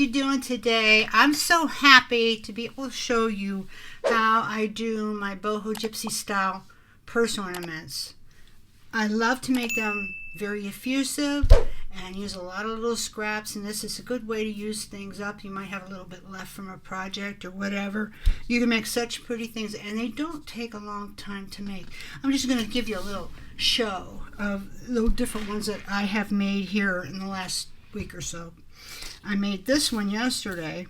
you doing today? I'm so happy to be able to show you how I do my boho gypsy style purse ornaments. I love to make them very effusive and use a lot of little scraps, and this is a good way to use things up. You might have a little bit left from a project or whatever. You can make such pretty things, and they don't take a long time to make. I'm just going to give you a little show of the different ones that I have made here in the last week or so. I made this one yesterday,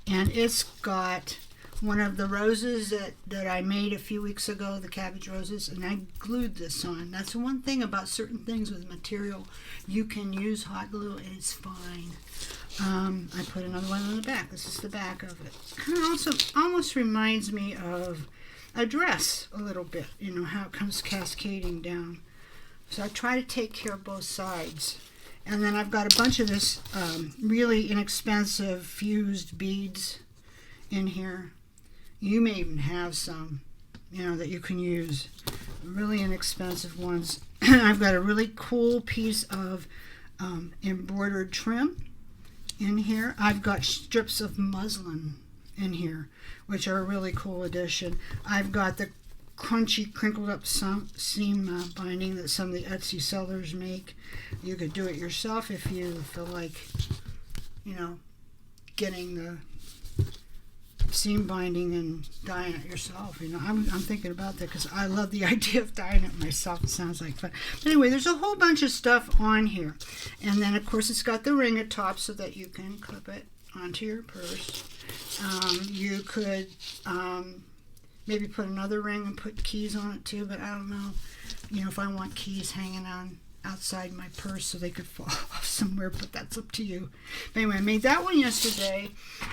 and it's got one of the roses that I made a few weeks ago, the cabbage roses, and I glued this on. That's one thing about certain things with material. You can use hot glue and it's fine. I put another one on the back. This is the back of it. Kind of also almost reminds me of a dress a little bit, you know, how it comes cascading down. So I try to take care of both sides. And then I've got a bunch of this really inexpensive fused beads in here. You may even have some, you know, that you can use. Really inexpensive ones. I've got a really cool piece of embroidered trim in here. I've got strips of muslin in here, which are a really cool addition. I've got the crunchy, crinkled up seam binding that some of the Etsy sellers make. You could do it yourself if you feel like, you know, getting the seam binding and dyeing it yourself. You know, I'm thinking about that because I love the idea of dyeing it myself. It sounds like fun. But anyway, there's a whole bunch of stuff on here, and then of course it's got the ring at top so that you can clip it onto your purse. You could maybe put another ring and put keys on it too, but I don't know, you know, if I want keys hanging on outside my purse so they could fall off somewhere, but that's up to you. But anyway, I made that one yesterday,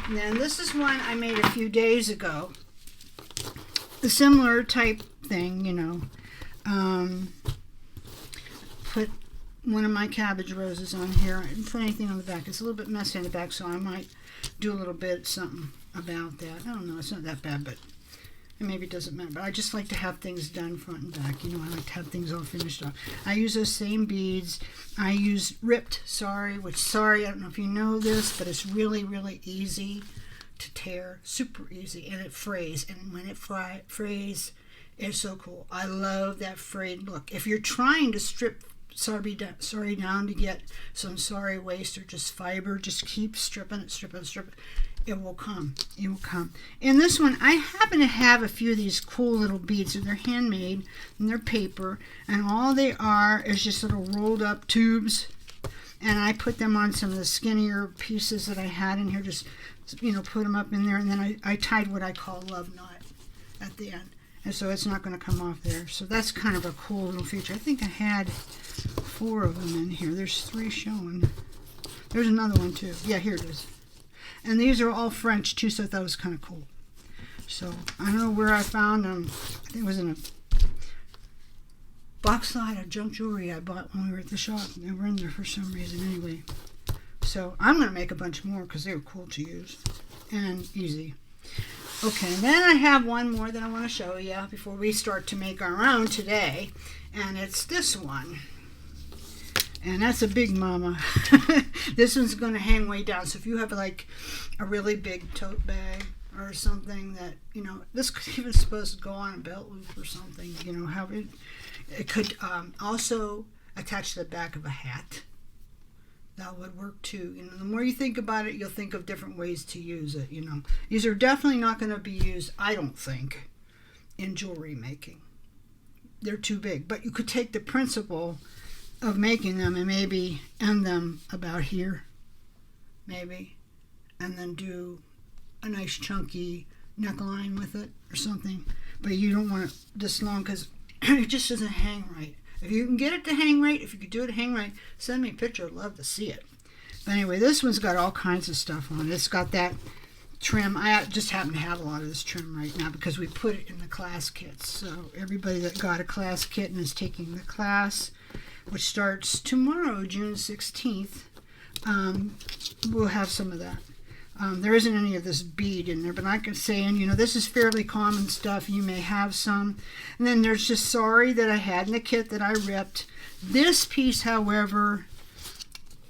and then this is one I made a few days ago. A similar type thing, you know. Put one of my cabbage roses on here. I didn't put anything on the back. It's a little bit messy on the back, so I might do a little bit something about that. I don't know, it's not that bad, but maybe it doesn't matter, but I just like to have things done front and back. You know, I like to have things all finished off. I use those same beads. I use ripped sari, which sari, I don't know if you know this, but it's really, really easy to tear. Super easy, and it frays. And when it frays, it's so cool. I love that frayed look. If you're trying to strip sari down to get some sari waste or just fiber, just keep stripping it, stripping it, stripping it. It will come. It will come. In this one, I happen to have a few of these cool little beads. So they're handmade and they're paper, and all they are is just little rolled up tubes. And I put them on some of the skinnier pieces that I had in here. Just, you know, put them up in there, and then I tied what I call a love knot at the end, and so it's not going to come off there. So that's kind of a cool little feature. I think I had 4 of them in here. There's 3 showing. There's another one too. Yeah, here it is. And these are all French too, so I thought it was kind of cool. So I don't know where I found them. I think it was in a box lot of junk jewelry I bought when we were at the shop. They were in there for some reason anyway. So I'm going to make a bunch more because they were cool to use and easy. Okay, and then I have one more that I want to show you before we start to make our own today. And it's this one. And that's a big mama. This one's going to hang way down. So if you have like a really big tote bag or something that, you know, this could even supposed to go on a belt loop or something, you know, how it could also attach to the back of a hat. That would work too. You know, the more you think about it, you'll think of different ways to use it, you know. These are definitely not going to be used, I don't think, in jewelry making. They're too big. But you could take the principle of making them and maybe end them about here, maybe, and then do a nice chunky neckline with it or something. But you don't want it this long because it just doesn't hang right. If you can get it to hang right, if you could do it to hang right, send me a picture. I'd love to see it. But anyway, this one's got all kinds of stuff on it. It's got that trim. I just happen to have a lot of this trim right now because we put it in the class kits. So everybody that got a class kit and is taking the class, which starts tomorrow, June 16th, we'll have some of that. There isn't any of this bead in there, but I can say, and you know, this is fairly common stuff. You may have some. And then there's just sari that I had in the kit that I ripped. This piece, however,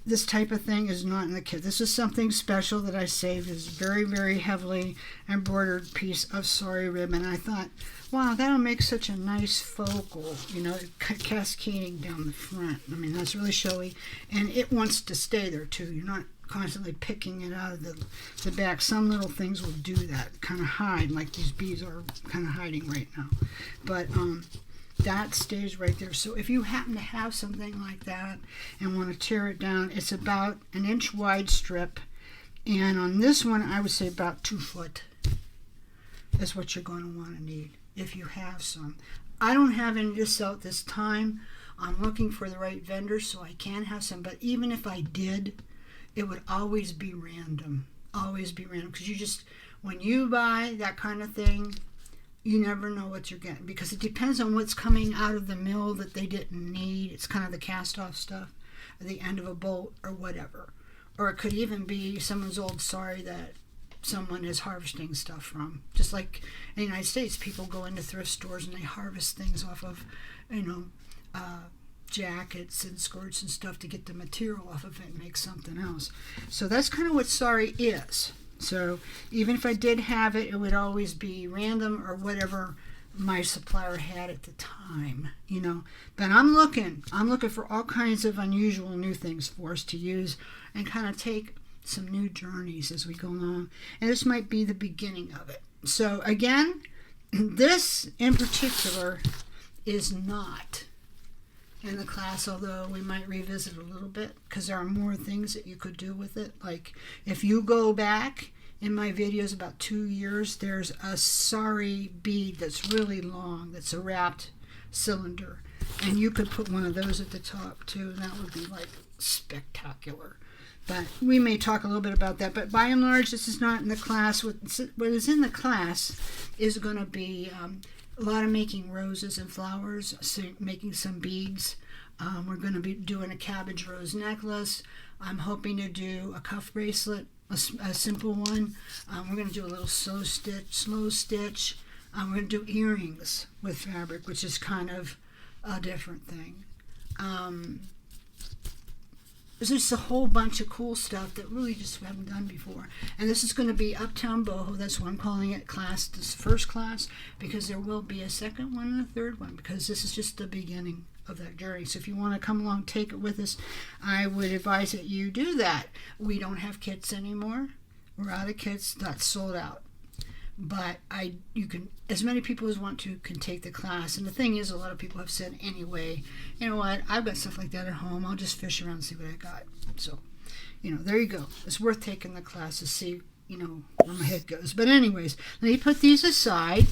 this type of thing is not in the kit. This is something special that I saved. It's very, very heavily embroidered piece of sari ribbon. I thought, wow, that'll make such a nice focal, you know, cascading down the front. I mean, that's really showy. And it wants to stay there, too. You're not constantly picking it out of the back. Some little things will do that, kind of hide, like these bees are kind of hiding right now. But that stays right there. So if you happen to have something like that and want to tear it down, it's about an inch wide strip. And on this one, I would say about 2 foot is what you're going to want to need if you have some. I don't have any to sell at this time. I'm looking for the right vendor so I can have some. But even if I did, it would always be random. Always be random. Because you just, when you buy that kind of thing, you never know what you're getting. Because it depends on what's coming out of the mill that they didn't need. It's kind of the cast-off stuff at the end of a bolt or whatever. Or it could even be someone's old sari that someone is harvesting stuff from. Just like in the United States, people go into thrift stores and they harvest things off of, you know, jackets and skirts and stuff to get the material off of it and make something else. So that's kind of what sari is. So even if I did have it, it would always be random or whatever my supplier had at the time, you know. But I'm looking for all kinds of unusual new things for us to use and kind of take some new journeys as we go along. And this might be the beginning of it. So again, this in particular is not in the class, although we might revisit a little bit because there are more things that you could do with it. Like if you go back in my videos about 2 years, there's a sari bead that's really long, that's a wrapped cylinder, and you could put one of those at the top too, and that would be like spectacular. But we may talk a little bit about that. But by and large, this is not in the class. What is in the class is going to be a lot of making roses and flowers, so making some beads. We're going to be doing a cabbage rose necklace. I'm hoping to do a cuff bracelet, a simple one. We're going to do a little slow stitch. We're going to do earrings with fabric, which is kind of a different thing. There's just a whole bunch of cool stuff that really just haven't done before. And this is going to be Uptown Boho. That's why I'm calling it class, this first class, because there will be a second one and a third one, because this is just the beginning of that journey. So if you want to come along, take it with us, I would advise that you do that. We don't have kits anymore. We're out of kits. That's sold out. But you can, as many people as want to can take the class. And the thing is, a lot of people have said, anyway, you know what, I've got stuff like that at home. I'll just fish around and see what I got. So, you know, there you go. It's worth taking the class to see, you know, where my head goes. But anyways, let me put these aside.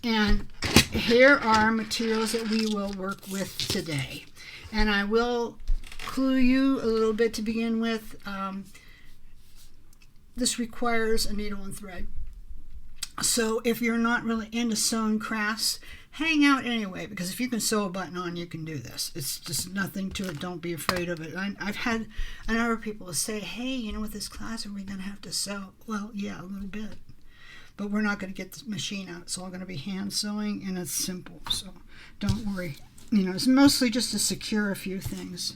And here are materials that we will work with today. And I will clue you a little bit to begin with. This requires a needle and thread. So if you're not really into sewn crafts, hang out anyway, because if you can sew a button on, you can do this. It's just nothing to it. Don't be afraid of it. I've had a number of people say, hey, you know, with this class, are we going to have to sew? Well, yeah, a little bit. But we're not going to get the machine out. It's all going to be hand sewing, and it's simple. So don't worry. You know, it's mostly just to secure a few things.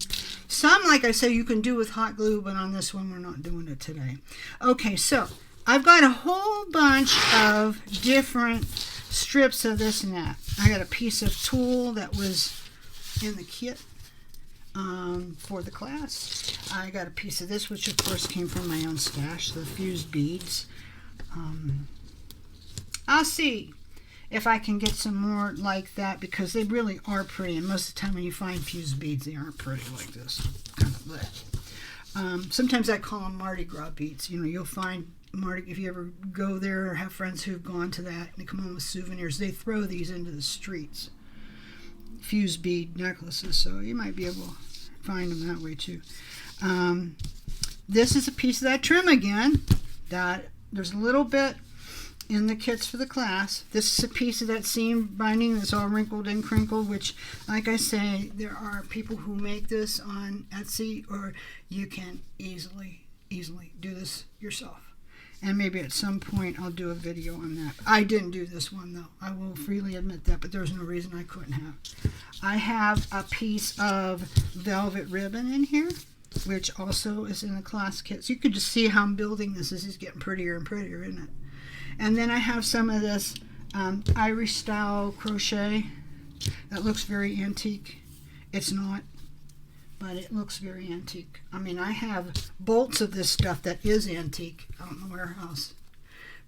Some, like I say, you can do with hot glue, but on this one, we're not doing it today. Okay, so I've got a whole bunch of different strips of this and that. I got a piece of tulle that was in the kit for the class. I got a piece of this, which of course came from my own stash, the fused beads. I'll see if I can get some more like that, because they really are pretty, and most of the time when you find fused beads, they aren't pretty like this. Kind of lit. Sometimes I call them Mardi Gras beads. You know, you'll find Mardi, if you ever go there or have friends who've gone to that and they come home with souvenirs, they throw these into the streets. Fused bead necklaces, so you might be able to find them that way too. This is a piece of that trim again. That there's a little bit in the kits for the class. This is a piece of that seam binding that's all wrinkled and crinkled, which, like I say, there are people who make this on Etsy, or you can easily do this yourself. And maybe at some point I'll do a video on that. I didn't do this one though. I will freely admit that, but there's no reason I couldn't have. I have a piece of velvet ribbon in here, which also is in the Clasp kit. So you could just see how I'm building this. This is getting prettier and prettier, isn't it? And then I have some of this Irish style crochet that looks very antique. It's not, but it looks very antique. I mean, I have bolts of this stuff that is antique out in the warehouse,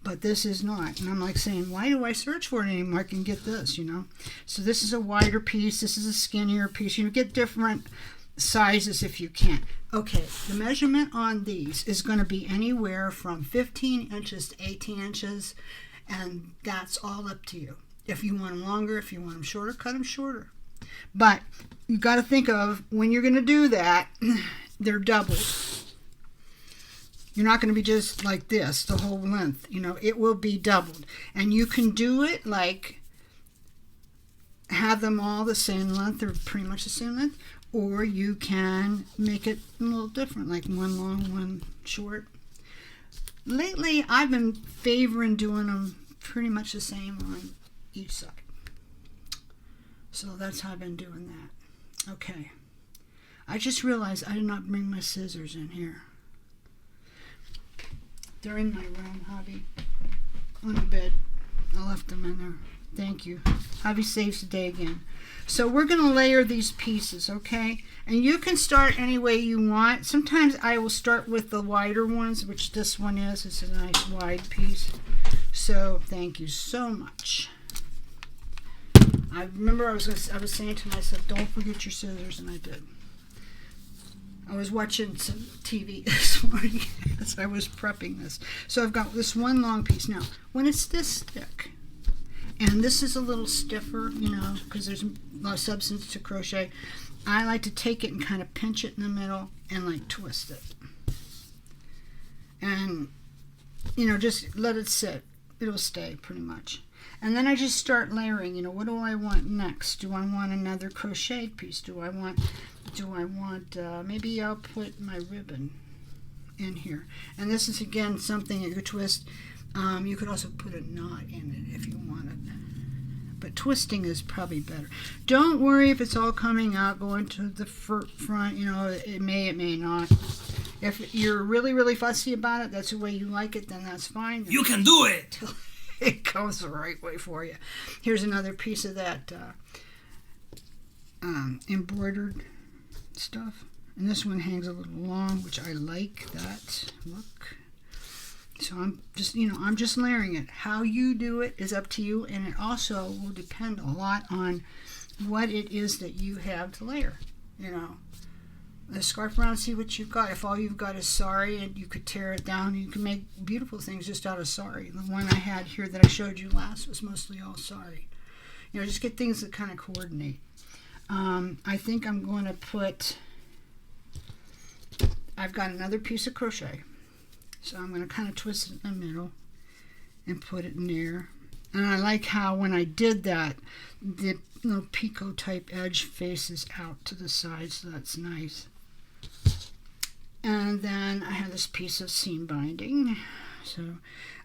but this is not. And I'm like saying, why do I search for it anymore? I can get this, you know. So this is a wider piece. This is a skinnier piece. You get different sizes if you can. Okay, the measurement on these is going to be anywhere from 15 inches to 18 inches, and that's all up to you. If you want them longer, if you want them shorter, cut them shorter. But you got to think of when you're going to do that, they're doubled. You're not going to be just like this the whole length. You know, it will be doubled. And you can do it like have them all the same length or pretty much the same length, or you can make it a little different, like one long, one short. Lately, I've been favoring doing them pretty much the same on each side. So that's how I've been doing that. Okay. I just realized I did not bring my scissors in here. They're in my room, Javi, on the bed. I left them in there. Thank you. Javi saves the day again. So we're going to layer these pieces, okay? And you can start any way you want. Sometimes I will start with the wider ones, which this one is. It's a nice wide piece. So thank you so much. I remember I was saying to myself, don't forget your scissors, and I did. I was watching some TV this morning as I was prepping this. So I've got this one long piece. Now, when it's this thick, and this is a little stiffer, you know, because there's a lot of substance to crochet, I like to take it and kind of pinch it in the middle and like twist it. And, you know, just let it sit. It'll stay pretty much. And then I just start layering, you know, what do I want next? Do I want another crocheted piece? Maybe I'll put my ribbon in here. And this is, again, something that you twist. You could also put a knot in it if you wanted. But twisting is probably better. Don't worry if it's all coming out, going to the front, you know, it may not. If you're really, really fussy about it, that's the way you like it, then that's fine. You can do it! It goes the right way for you. Here's another piece of that embroidered stuff. And this one hangs a little long, which I like that look. So I'm just layering it. How you do it is up to you, and it also will depend a lot on what it is that you have to layer. You know, the scarf around, see what you've got. If all you've got is sari, and you could tear it down, you can make beautiful things just out of sari. The one I had here that I showed you last was mostly all sari. You know, just get things that kind of coordinate. I think I'm going to put, I've got another piece of crochet. So I'm going to kind of twist it in the middle and put it in there. And I like how when I did that, the little picot type edge faces out to the side, so that's nice. And then I have this piece of seam binding, so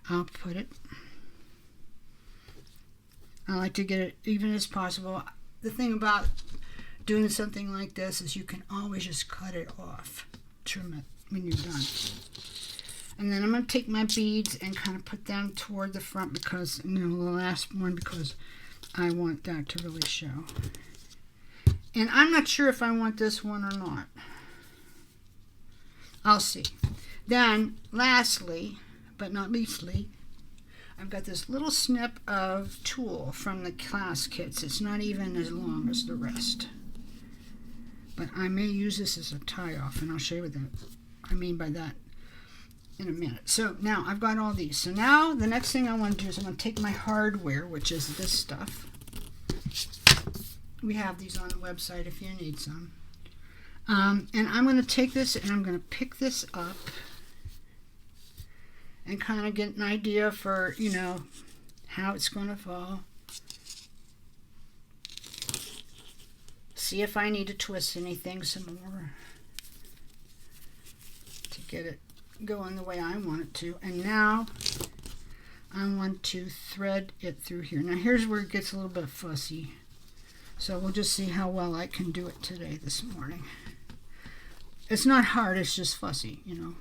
I'll put it. I like to get it even as possible. The thing about doing something like this is you can always just cut it off, trim it when you're done. And then I'm going to take my beads and kind of put them toward the front because, you know, the last one, because I want that to really show. And I'm not sure if I want this one or not. I'll see. Then, lastly, but not leastly, I've got this little snip of tulle from the Clasp kits. It's not even as long as the rest. But I may use this as a tie-off, and I'll show you what I mean by that in a minute. So now I've got all these. So now the next thing I want to do is I'm going to take my hardware, which is this stuff. We have these on the website if you need some. And I'm going to take this and I'm going to pick this up and kind of get an idea for, you know, how it's going to fall. See if I need to twist anything some more to get it going the way I want it to. And now I want to thread it through here. Now here's where it gets a little bit fussy. So we'll just see how well I can do it today, this morning. It's not hard, it's just fussy, you know.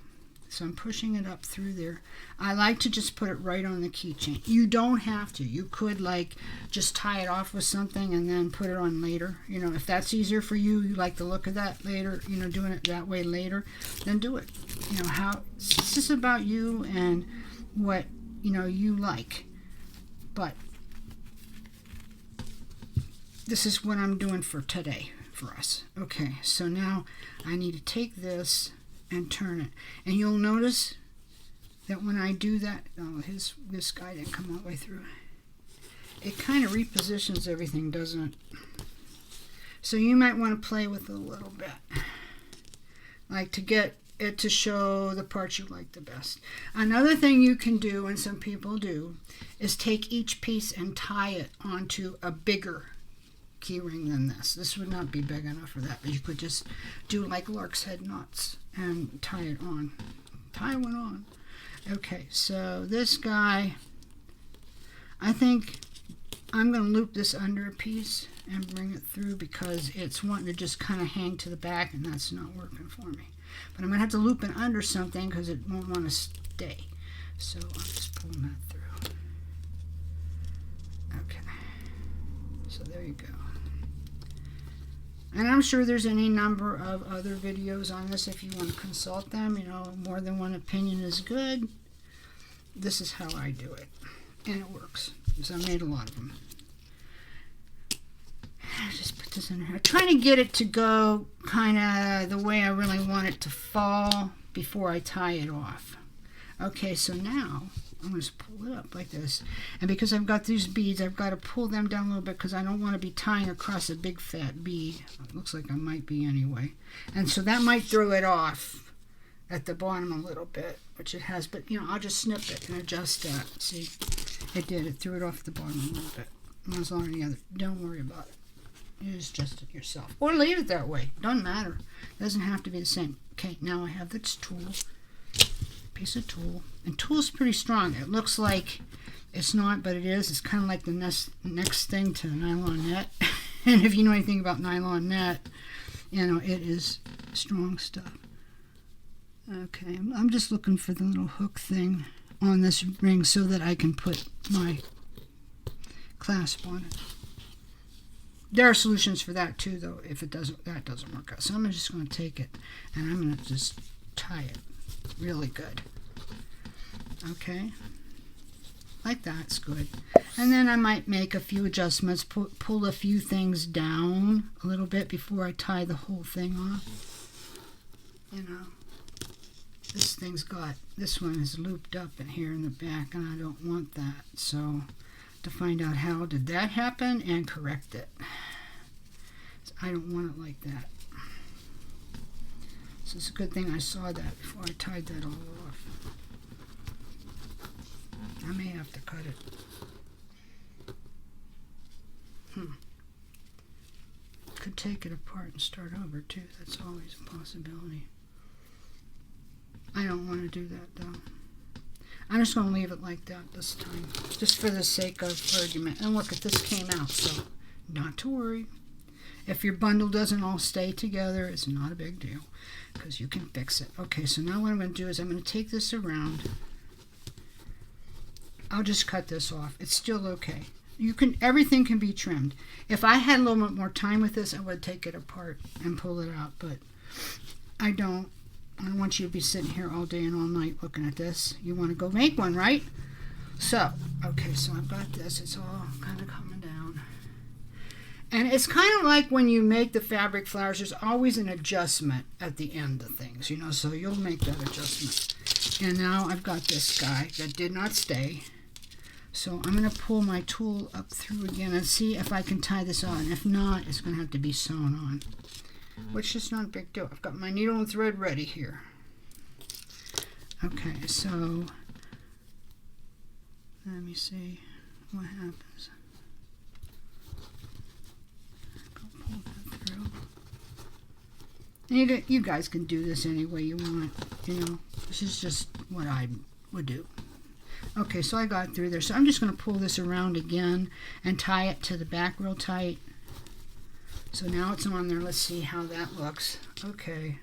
So I'm pushing it up through there. I like to just put it right on the keychain. You don't have to. You could like just tie it off with something and then put it on later. You know, if that's easier for you, you like the look of that later, you know, doing it that way later, then do it. You know, how it's just about you and what, you know, you like. But this is what I'm doing for today for us. Okay, so now I need to take this and turn it. And you'll notice that when I do that, oh, this guy didn't come all the way through. It kind of repositions everything, doesn't it? So you might want to play with it a little bit. Like to get it to show the parts you like the best. Another thing you can do, and some people do, is take each piece and tie it onto a bigger key ring than this. This would not be big enough for that, but you could just do like lark's head knots and tie it on. Tie one on. Okay, so this guy, I think I'm going to loop this under a piece and bring it through because it's wanting to just kind of hang to the back and that's not working for me. But I'm going to have to loop it under something because it won't want to stay. So I'm just pulling that through. Okay. So there you go. And I'm sure there's any number of other videos on this if you want to consult them. You know, more than one opinion is good. This is how I do it. And it works. So I made a lot of them. I'll just put this in here. I'm trying to get it to go kind of the way I really want it to fall before I tie it off. Okay, so now I'm going to just pull it up like this. And because I've got these beads, I've got to pull them down a little bit because I don't want to be tying across a big fat bead. It looks like I might be anyway. And so that might throw it off at the bottom a little bit, which it has. But, you know, I'll just snip it and adjust that. See, it did. It threw it off the bottom a little bit. One's on the other. Don't worry about it. You just adjust it yourself. Or leave it that way. Doesn't matter. It doesn't have to be the same. Okay, now I have this tool. Piece of tulle, and tulle pretty strong. It looks like it's not, but it is. It's kind of like the next thing to nylon net. And if you know anything about nylon net, you know it is strong stuff. Okay, I'm just looking for the little hook thing on this ring so that I can put my clasp on it. There are solutions for that too, though. If it doesn't, that doesn't work out. So I'm just going to take it and I'm going to just tie it really good. Okay, like that's good. And then I might make a few adjustments, pull a few things down a little bit before I tie the whole thing off. You know, this one is looped up in here in the back and I don't want that. So to find out how did that happen and correct it. So I don't want it like that. So it's a good thing I saw that before I tied that all off. I may have to cut it. Could take it apart and start over too. That's always a possibility. I don't want to do that though. I'm just going to leave it like that this time. Just for the sake of argument. And look, this came out, so not to worry. If your bundle doesn't all stay together, it's not a big deal because you can fix it. Okay, so now what I'm going to do is I'm going to take this around. I'll just cut this off. It's still okay. Everything can be trimmed. If I had a little bit more time with this, I would take it apart and pull it out, but I don't. I don't want you to be sitting here all day and all night looking at this. You want to go make one, right? So, okay, so I've got this. It's all kind of coming down. And it's kind of like when you make the fabric flowers, there's always an adjustment at the end of things, you know, so you'll make that adjustment. And now I've got this guy that did not stay. So I'm going to pull my tool up through again and see if I can tie this on. If not, it's going to have to be sewn on, which is not a big deal. I've got my needle and thread ready here. Okay, so let me see what happens. Pull that through. And you guys can do this any way you want, you know. This is just what I would do. Okay, so I got through there. So I'm just going to pull this around again and tie it to the back real tight. So now it's on there. Let's see how that looks. Okay,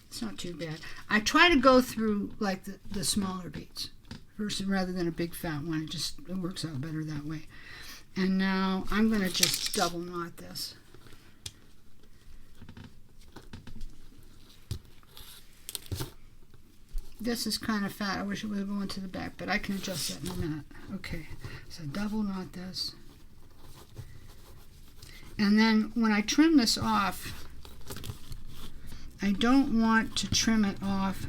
it's not too bad. I try to go through like the smaller beads versus rather than a big fat one. It works out better that way. And now I'm going to just double knot this. This is kind of fat. I wish it would go into the back, but I can adjust that in a minute. Okay, so double knot this. And then when I trim this off, I don't want to trim it off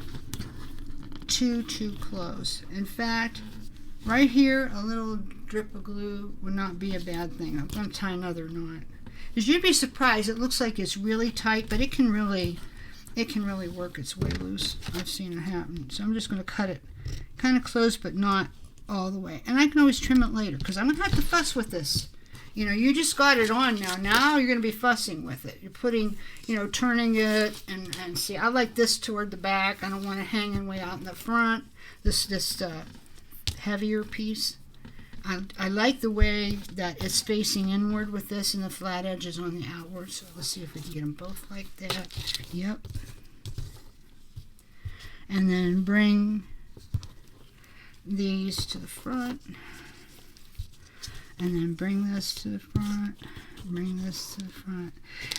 too close. In fact, right here, a little drip of glue would not be a bad thing. I'm going to tie another knot. Because you'd be surprised. It looks like it's really tight, but it can really work its way loose. I've seen it happen. So I'm just going to cut it kind of close, but not all the way. And I can always trim it later, because I'm going to have to fuss with this. You know, you just got it on now. Now you're going to be fussing with it. You're putting, you know, turning it, and see, I like this toward the back. I don't want it hanging way out in the front. This heavier piece. I like the way that it's facing inward with this, and the flat edge is on the outward. So let's see if we can get them both like that. Yep. And then bring these to the front. And then bring this to the front, bring this to the front.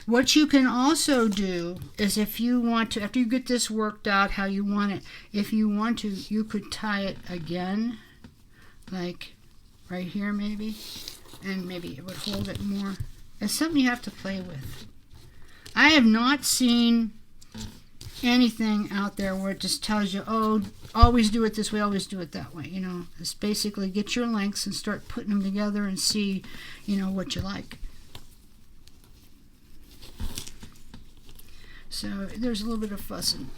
What you can also do is, if you want to, after you get this worked out how you want it, if you want to, you could tie it again, like right here maybe, and maybe it would hold it more. It's something you have to play with. I have not seen anything out there where it just tells you, oh, always do it this way, always do it that way. You know, it's basically get your lengths and start putting them together and see, you know, what you like. So there's a little bit of fussing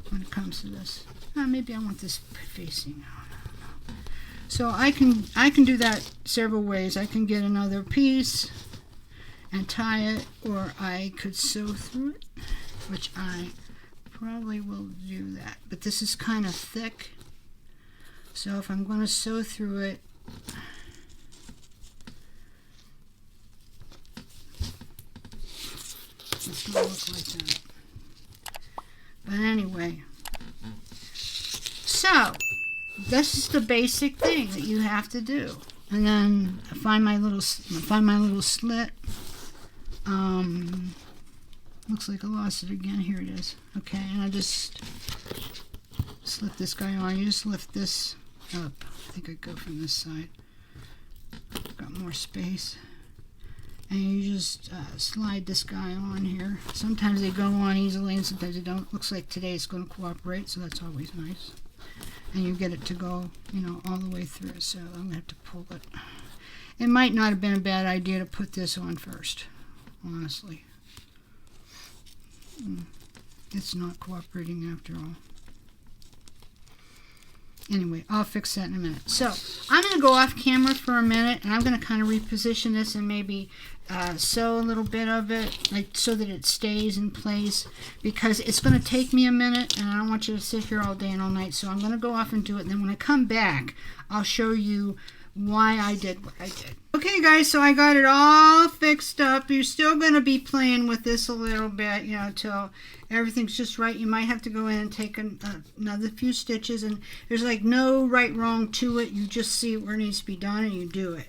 when it comes to this. Maybe I want this facing out. I don't know. So I can do that several ways. I can get another piece and tie it, or I could sew through it, which I probably will do that. But this is kind of thick, so if I'm going to sew through it, it's going to look like that. But anyway, so this is the basic thing that you have to do. And then I find my little slit. Looks like I lost it again. Here it is. Okay, and I just slip this guy on. You just lift this up. I think I go from this side. Got more space. And you just slide this guy on here. Sometimes they go on easily and sometimes they don't. Looks like today it's going to cooperate, so that's always nice. And you get it to go, you know, all the way through. So I'm going to have to pull it. It might not have been a bad idea to put this on first, honestly. It's not cooperating after all. Anyway, I'll fix that in a minute. So I'm going to go off camera for a minute, and I'm going to kind of reposition this and maybe sew a little bit of it, like so that it stays in place, because it's going to take me a minute, and I don't want you to sit here all day and all night. So I'm going to go off and do it, and then when I come back, I'll show you why I did what I did. Okay guys, so I got it all fixed up. You're still going to be playing with this a little bit, you know, till everything's just right. You might have to go in and take another few stitches, and there's like no right wrong to it. You just see where it needs to be done and you do it.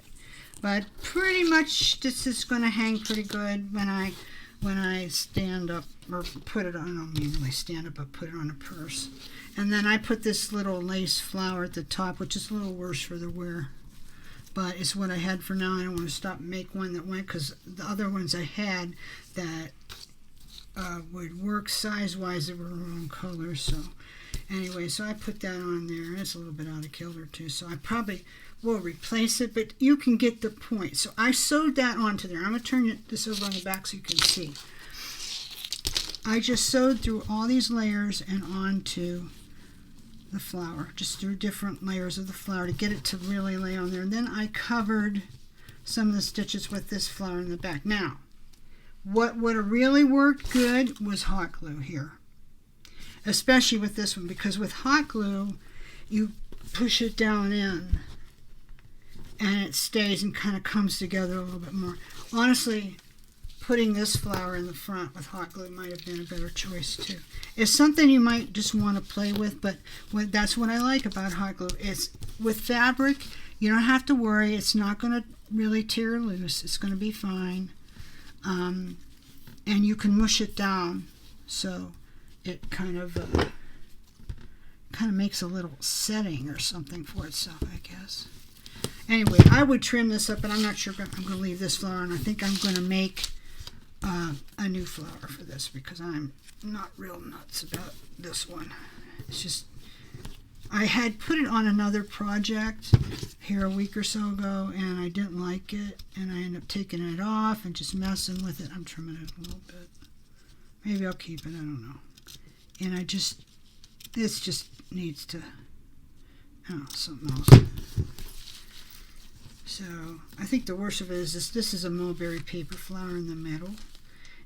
But pretty much this is going to hang pretty good when I stand up, or put it on. I don't mean really stand up, but put it on a purse. And then I put this little lace flower at the top, which is a little worse for the wear, but it's what I had for now. I don't want to stop and make one that went, because the other ones I had that would work size-wise, they were wrong colors. So anyway, so I put that on there. It's a little bit out of kilter too, so I probably will replace it, but you can get the point. So I sewed that onto there. I'm going to turn this over on the back so you can see. I just sewed through all these layers and onto the flower, just through different layers of the flower to get it to really lay on there. And then I covered some of the stitches with this flower in the back. Now, what would have really worked good was hot glue here. especially with this one, because with hot glue, you push it down in and it stays and kind of comes together a little bit more. Honestly, putting this flower in the front with hot glue might have been a better choice too. It's something you might just want to play with, but that's what I like about hot glue. It's with fabric, you don't have to worry. It's not going to really tear loose. It's going to be fine. And you can mush it down so it kind of makes a little setting or something for itself, I guess. Anyway, I would trim this up, but I'm not sure I'm going to leave this flower, and I think I'm going to make a new flower for this because I'm not real nuts about this one. It's just, I had put it on another project here a week or so ago, and I didn't like it, and I ended up taking it off and just messing with it. I'm trimming it a little bit. Maybe I'll keep it, I don't know. And this just needs to, something else. So I think the worst of it is this is a mulberry paper flower in the middle,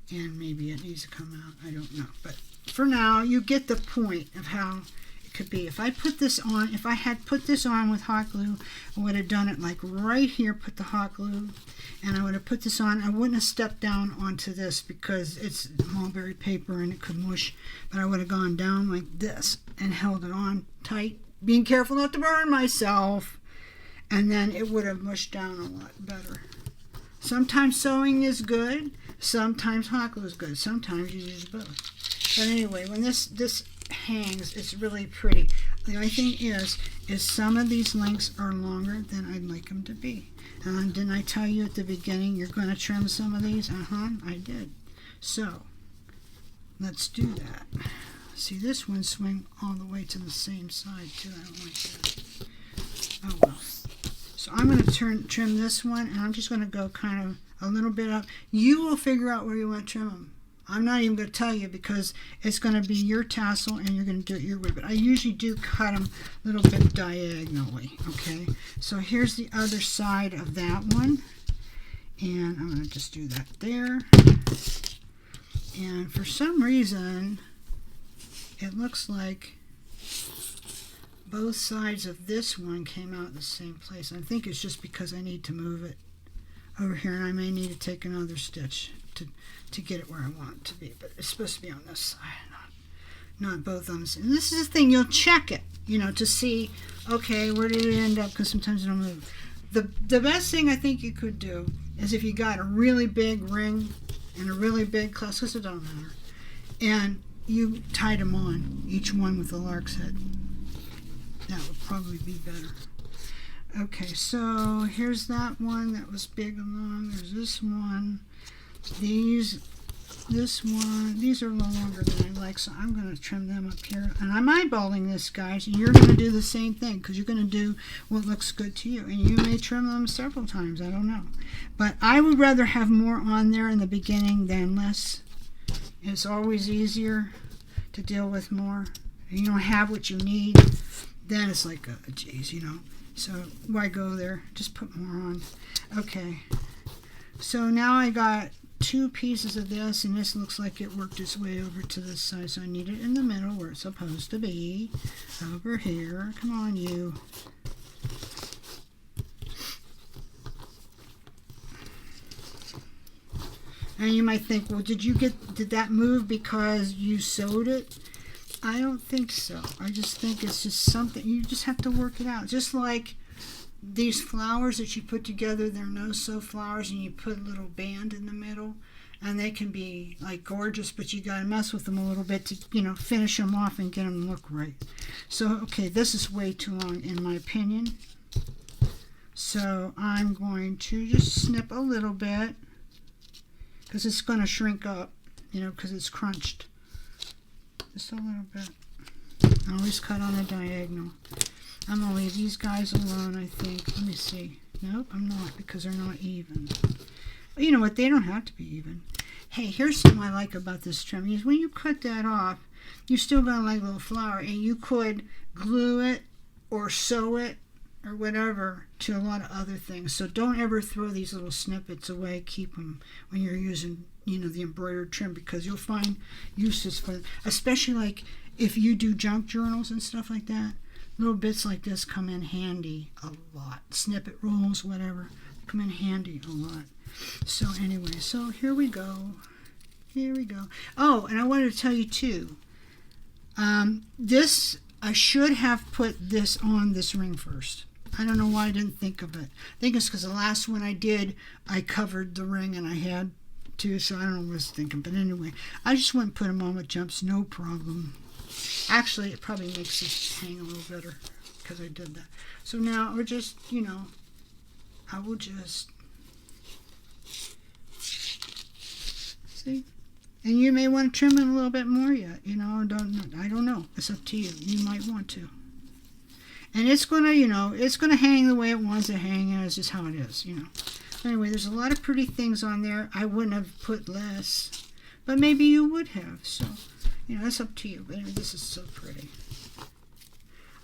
and maybe it needs to come out. I don't know. But for now, you get the point of how it could be. If I put this on, if I had put this on with hot glue, I would have done it like right here, put the hot glue, and I would have put this on. I wouldn't have stepped down onto this because it's mulberry paper and it could mush, but I would have gone down like this and held it on tight, being careful not to burn myself. And then it would have mushed down a lot better. Sometimes sewing is good. Sometimes hot glue is good. Sometimes you use both. But anyway, when this hangs, it's really pretty. The only thing is some of these links are longer than I'd like them to be. And didn't I tell you at the beginning you're going to trim some of these? I did. So let's do that. See, this one swing all the way to the same side too. I don't like that. Oh well. So I'm going to trim this one, and I'm just going to go kind of a little bit up. You will figure out where you want to trim them. I'm not even going to tell you because it's going to be your tassel, and you're going to do it your way. But I usually do cut them a little bit diagonally, okay? So here's the other side of that one, and I'm going to just do that there. And for some reason, it looks like both sides of this one came out in the same place. I think it's just because I need to move it over here, and I may need to take another stitch to get it where I want it to be. But it's supposed to be on this side, not both on the same. And this is the thing, you'll check it, to see, okay, where did it end up, because sometimes it'll move. The best thing I think you could do is if you got a really big ring and a really big clasp, because it don't matter, and you tied them on, each one with a lark's head. That would probably be better. Okay, so here's that one that was big and long. There's this one. This one. These are a little longer than I like, so I'm going to trim them up here. And I'm eyeballing this, guys. And you're going to do the same thing because you're going to do what looks good to you. And you may trim them several times. I don't know. But I would rather have more on there in the beginning than less. It's always easier to deal with more. You don't have what you need. Then it's like, geez, so why go there? Just put more on. Okay, so now I got 2 pieces of this, and this looks like it worked its way over to this side, so I need it in the middle where it's supposed to be, over here. Come on, you. And you might think, well, did that move because you sewed it? I don't think so. I just think it's just something, you just have to work it out. Just like these flowers that you put together, they're no-sew flowers, and you put a little band in the middle, and they can be like gorgeous, but you got to mess with them a little bit to, finish them off and get them to look right. So, okay, this is way too long in my opinion. So I'm going to just snip a little bit because it's going to shrink up, because it's crunched. Just a little bit. I always cut on a diagonal. I'm going to leave these guys alone, I think. Let me see. Nope, I'm not, because they're not even. But you know what? They don't have to be even. Hey, here's something I like about this trimming is when you cut that off, you still got a like little flower, and you could glue it or sew it or whatever to a lot of other things. So don't ever throw these little snippets away. Keep them when you're using, the embroidered trim, because you'll find uses for them. Especially like if you do junk journals and stuff like that, little bits like this come in handy a lot. Snippet rolls, whatever, come in handy a lot. So anyway, so here we go. Here we go. Oh, and I wanted to tell you too, this, I should have put this on this ring first. I don't know why I didn't think of it. I think it's because the last one I did, I covered the ring and I had to, so I don't know what I was thinking. But anyway, I just went and put them on with jumps, no problem. Actually, it probably makes this hang a little better because I did that. So now we're just, you know, I will just, see? And you may want to trim it a little bit more yet, you know, I don't know. It's up to you. You might want to. And it's going to, you know, it's going to hang the way it wants to hang, and it's just how it is, you know. Anyway, there's a lot of pretty things on there. I wouldn't have put less, but maybe you would have. So, you know, that's up to you. But anyway, this is so pretty.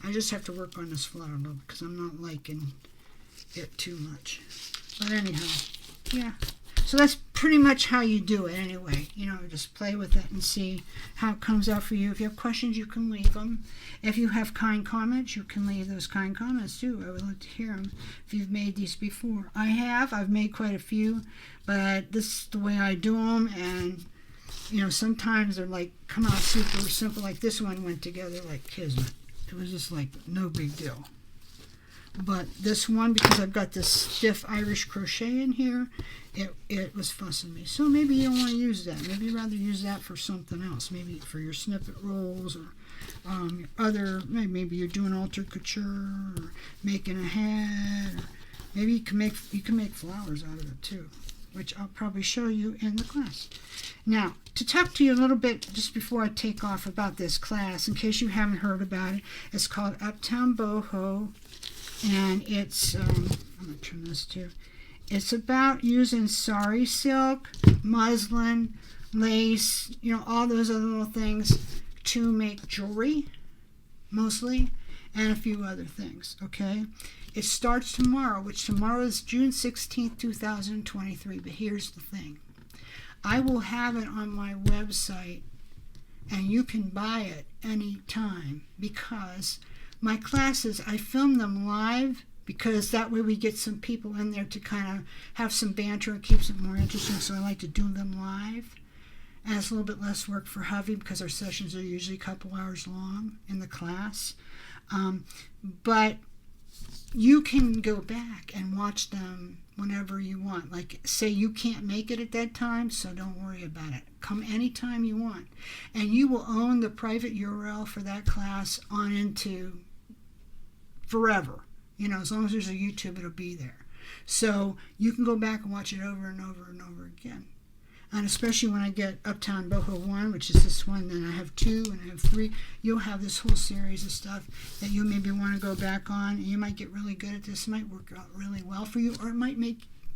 I just have to work on this flower a little because I'm not liking it too much. But anyhow, yeah. So that's pretty much how you do it anyway. You know, just play with it and see how it comes out for you. If you have questions, you can leave them. If you have kind comments, you can leave those kind comments too. I would like to hear them if you've made these before. I've made quite a few, but this is the way I do them. And, you know, sometimes they're like, come out super simple. Like this one went together like kismet. It was just like no big deal. But this one, because I've got this stiff Irish crochet in here, it was fussing me. So maybe you don't want to use that. Maybe you'd rather use that for something else. Maybe for your snippet rolls or other, maybe you're doing alter couture or making a hat. Or maybe you can make flowers out of it too, which I'll probably show you in the class. Now, to talk to you a little bit just before I take off about this class, in case you haven't heard about it, it's called Uptown Boho. And it's, I'm going to turn this too. It's about using sari silk, muslin, lace, you know, all those other little things to make jewelry, mostly, and a few other things, okay? It starts tomorrow, which tomorrow is June 16th, 2023. But here's the thing. I will have it on my website, and you can buy it anytime because my classes, I film them live because that way we get some people in there to kind of have some banter and keeps it more interesting. So I like to do them live. And it's a little bit less work for hubby because our sessions are usually a couple hours long in the class. But you can go back and watch them whenever you want. Like, say you can't make it at that time, so don't worry about it. Come anytime you want. And you will own the private URL for that class on into forever. You know, as long as there's a YouTube, it'll be there. So you can go back and watch it over and over and over again. And especially when I get Uptown Boho 1, which is this one, then I have 2 and I have 3, you'll have this whole series of stuff that you maybe want to go back on. And you might get really good at this. It might work out really well for you, or it might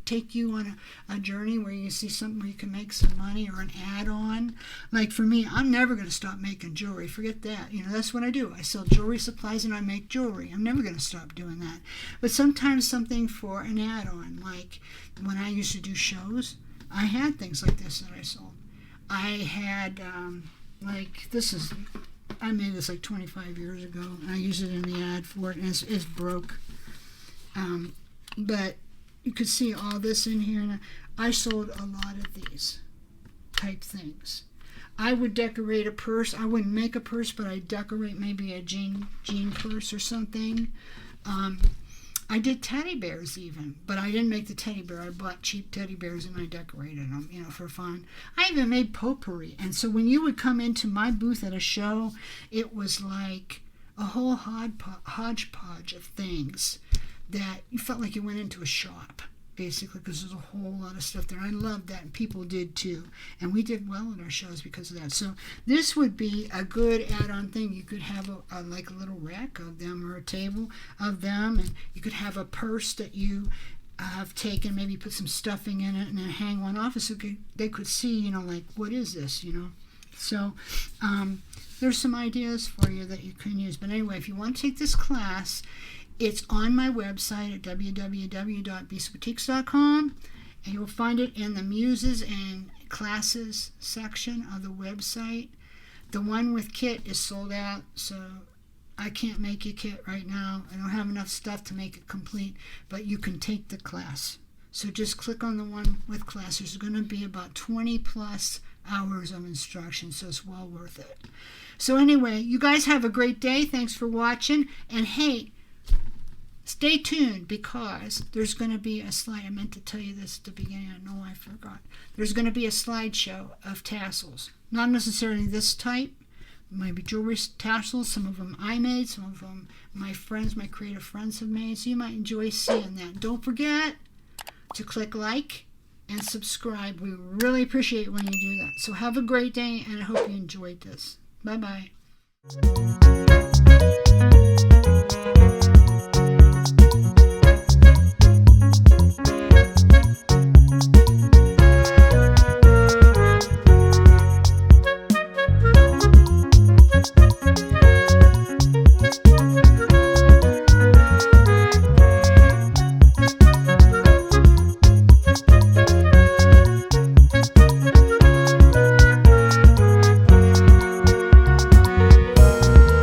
take you on a journey where you see something where you can make some money or an add-on. Like for me, I'm never going to stop making jewelry. Forget that. You know, that's what I do. I sell jewelry supplies and I make jewelry. I'm never going to stop doing that. But sometimes something for an add-on, like when I used to do shows, I had things like this that I sold. I had, like, I made this like 25 years ago, and I used it in the ad for it, and it's broke. But you could see all this in here, and I sold a lot of these type things. I would decorate a purse. I wouldn't make a purse, but I'd decorate maybe a jean purse or something. I did teddy bears even, but I didn't make the teddy bear. I bought cheap teddy bears and I decorated them, you know, for fun. I even made potpourri. And so when you would come into my booth at a show, it was like a whole hodgepodge of things that you felt like you went into a shop, basically, because there's a whole lot of stuff there. I loved that, and people did too. And we did well at our shows because of that. So this would be a good add-on thing. You could have like a little rack of them or a table of them, and you could have a purse that you have taken, maybe put some stuffing in it, and then hang one off so they could see, you know, like, what is this, you know? So there's some ideas for you that you can use. But anyway, if you want to take this class, it's on my website at www.beastboutiques.com, and you'll find it in the Muses and Classes section of the website. The one with kit is sold out, so I can't make a kit right now. I don't have enough stuff to make it complete, but you can take the class. So just click on the one with class. There's going to be about 20 plus hours of instruction, so it's well worth it. So anyway, you guys have a great day. Thanks for watching. And hey, stay tuned, because there's going to be a slide. I meant to tell you this at the beginning. I know I forgot. There's going to be a slideshow of tassels. Not necessarily this type. Maybe jewelry tassels. Some of them I made. Some of them my friends, my creative friends have made. So you might enjoy seeing that. Don't forget to click like and subscribe. We really appreciate it when you do that. So have a great day, and I hope you enjoyed this. Bye-bye.